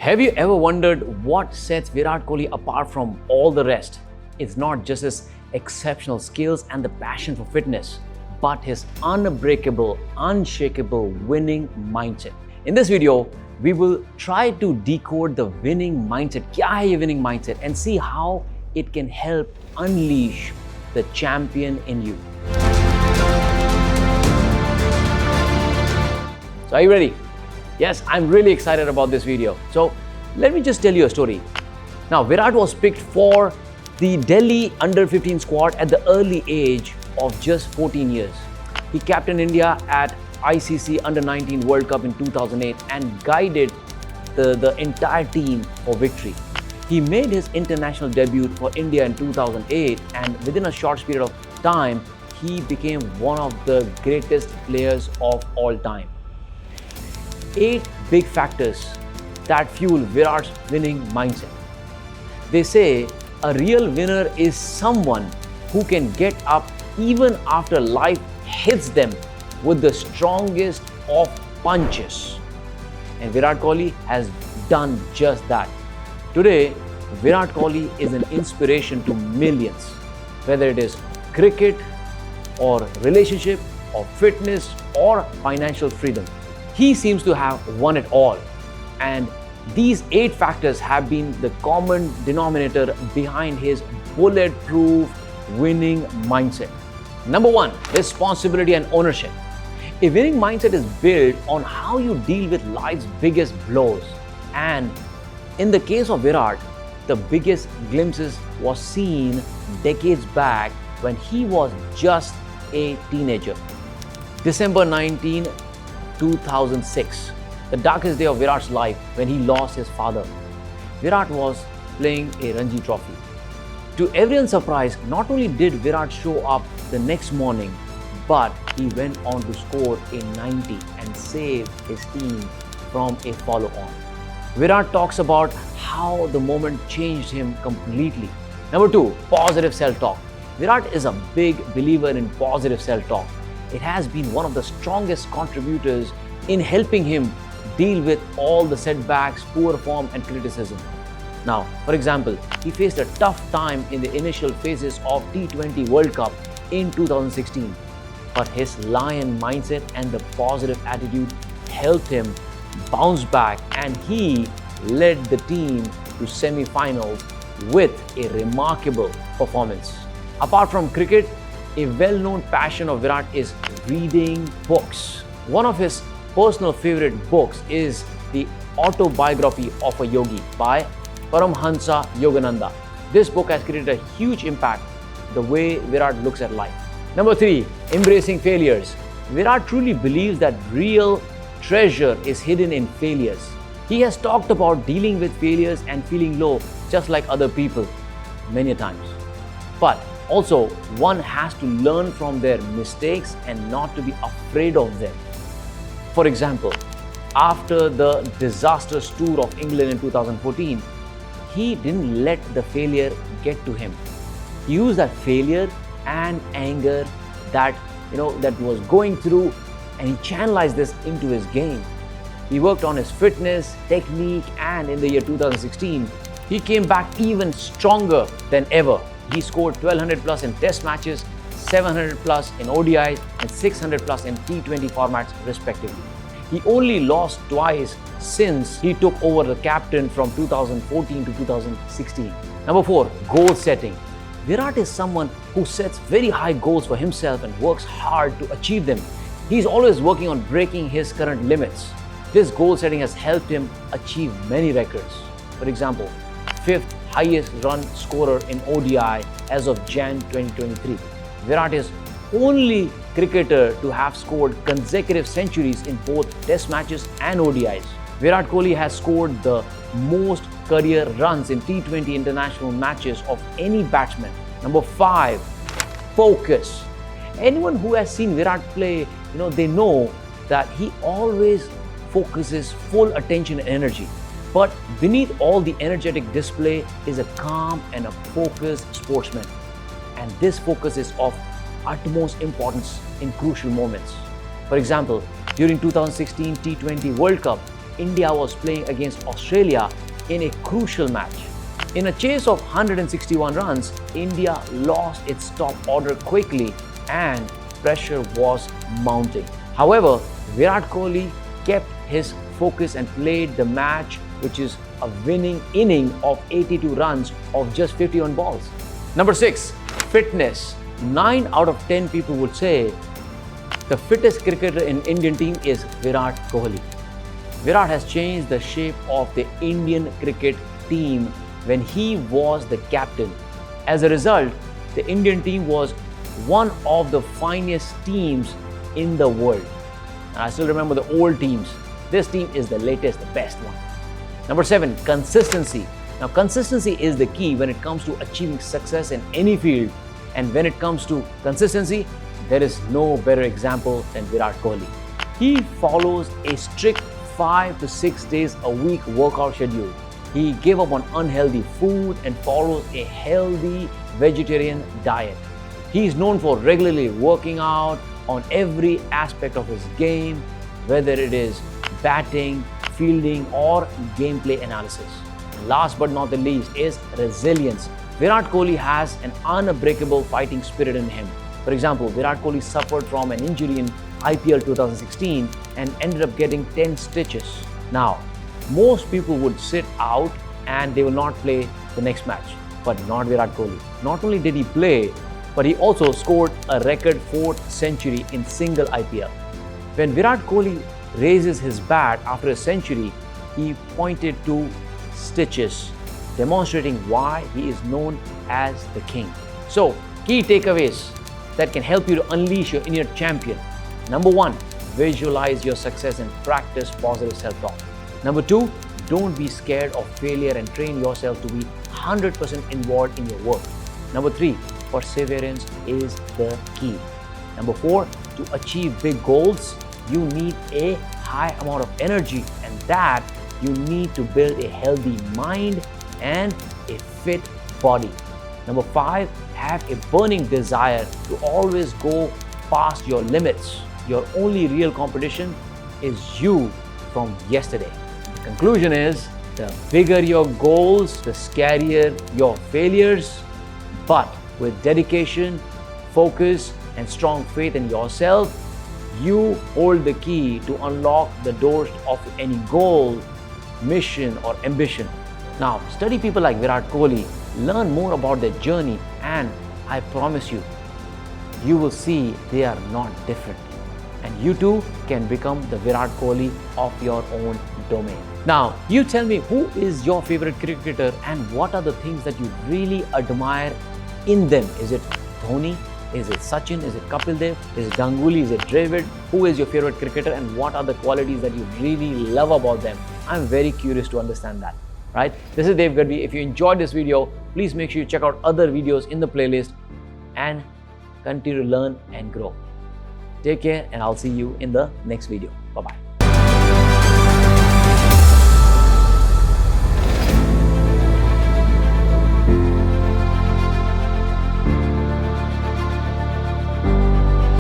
Have you ever wondered what sets Virat Kohli apart from all the rest? It's not just his exceptional skills and the passion for fitness, but his unbreakable, unshakable winning mindset. In this video, we will try to decode the winning mindset, क्या है ये winning mindset, and see how it can help unleash the champion in you. So are you ready? Yes, I'm really excited about this video. So let me just tell you a story. Now, Virat was picked for the Delhi under-15 squad at the early age of just 14 years. He captained India at ICC Under-19 World Cup in 2008 and guided the entire team for victory. He made his international debut for India in 2008, and within a short period of time, he became one of the greatest players of all time. 8 big factors that fuel Virat's winning mindset. They say a real winner is someone who can get up even after life hits them with the strongest of punches. And Virat Kohli has done just that. Today, Virat Kohli is an inspiration to millions, whether it is cricket or relationship or fitness or financial freedom. He seems to have won it all, and these 8 factors have been the common denominator behind his bulletproof winning mindset. Number 1, responsibility and ownership. A winning mindset is built on how you deal with life's biggest blows, and in the case of Virat, the biggest glimpses was seen decades back when he was just a teenager. December 19, 2006, the darkest day of Virat's life when he lost his father. Virat was playing a Ranji Trophy. To everyone's surprise, not only did Virat show up the next morning, but he went on to score a 90 and save his team from a follow-on. Virat talks about how the moment changed him completely. Number 2, positive self-talk. Virat is a big believer in positive self-talk. It has been one of the strongest contributors in helping him deal with all the setbacks, poor form and criticism. Now, for example, he faced a tough time in the initial phases of T20 World Cup in 2016. But his lion mindset and the positive attitude helped him bounce back, and he led the team to semi-finals with a remarkable performance. Apart from cricket, a well-known passion of Virat is reading books. One of his personal favorite books is the autobiography of a yogi by 𝘪𝗻 Yogananda. This book has created a huge impact the way Virat looks at life. Number 3, embracing failures. Virat truly believes that real treasure is hidden in failures. He has talked about dealing with failures and feeling low just like other people many times. But also, one has to learn from their mistakes and not to be afraid of them. For example, after the disastrous tour of England in 2014, he didn't let the failure get to him. He used that failure and anger that was going through, and he channelized this into his game. He worked on his fitness, technique, and in the year 2016, he came back even stronger than ever. He scored 1200 plus in test matches, 700 plus in ODIs, and 600 plus in T20 formats respectively. He only lost twice since he took over the captain from 2014 to 2016. Number 4, goal setting. Virat is someone who sets very high goals for himself and works hard to achieve them. He's always working on breaking his current limits. This goal setting has helped him achieve many records. For example, 5th highest run scorer in ODI as of Jan 2023. Virat is only cricketer to have scored consecutive centuries in both test matches and ODIs. Virat Kohli has scored the most career runs in T20 international matches of any batsman. Number 5, focus. Anyone who has seen Virat play, they know that he always focuses full attention and energy. But beneath all the energetic display is a calm and a focused sportsman. And this focus is of utmost importance in crucial moments. For example, during 2016 T20 World Cup, India was playing against Australia in a crucial match. In a chase of 161 runs, India lost its top order quickly and pressure was mounting. However, Virat Kohli kept his focus and played the match, which is a winning inning of 82 runs of just 51 balls. Number 6, fitness. 9 out of 10 people would say the fittest cricketer in Indian team is Virat Kohli. Virat has changed the shape of the Indian cricket team when he was the captain. As a result, the Indian team was one of the finest teams in the world. And I still remember the old teams. This team is the latest, the best one. Number 7, consistency. Now, consistency is the key when it comes to achieving success in any field. And when it comes to consistency, there is no better example than Virat Kohli. He follows a strict 5 to 6 days a week workout schedule. He gave up on unhealthy food and follows a healthy vegetarian diet. He is known for regularly working out on every aspect of his game, whether it is batting, fielding, or gameplay analysis. And last but not the least is resilience. Virat Kohli has an unbreakable fighting spirit in him. For example, Virat Kohli suffered from an injury in IPL 2016 and ended up getting 10 stitches. Now, most people would sit out and they will not play the next match, but not Virat Kohli. Not only did he play, but he also scored a record 4th century in single IPL. When Virat Kohli raises his bat after a century, he pointed to stitches, demonstrating why he is known as the king. So, key takeaways that can help you to unleash your inner champion. Number 1, visualize your success and practice positive self-talk. Number 2, don't be scared of failure and train yourself to be 100% involved in your work. Number 3, perseverance is the key. Number 4, to achieve big goals, you need a high amount of energy, and that you need to build a healthy mind and a fit body. Number 5, have a burning desire to always go past your limits. Your only real competition is you from yesterday. The conclusion is, the bigger your goals, the scarier your failures. But with dedication, focus, and strong faith in yourself, you hold the key to unlock the doors of any goal, mission, or ambition. Now, study people like Virat Kohli, learn more about their journey, and I promise you, you will see they are not different. And you too can become the Virat Kohli of your own domain. Now, you tell me, who is your favorite cricketer and what are the things that you really admire in them? Is it Dhoni? Is it Sachin? Is it Kapil Dev? Is it Ganguly? Is it Dravid? Who is your favorite cricketer and what are the qualities that you really love about them? I'm very curious to understand that. Right? This is Dev Gadhvi. If you enjoyed this video, please make sure you check out other videos in the playlist and continue to learn and grow. Take care, and I'll see you in the next video. Bye-bye.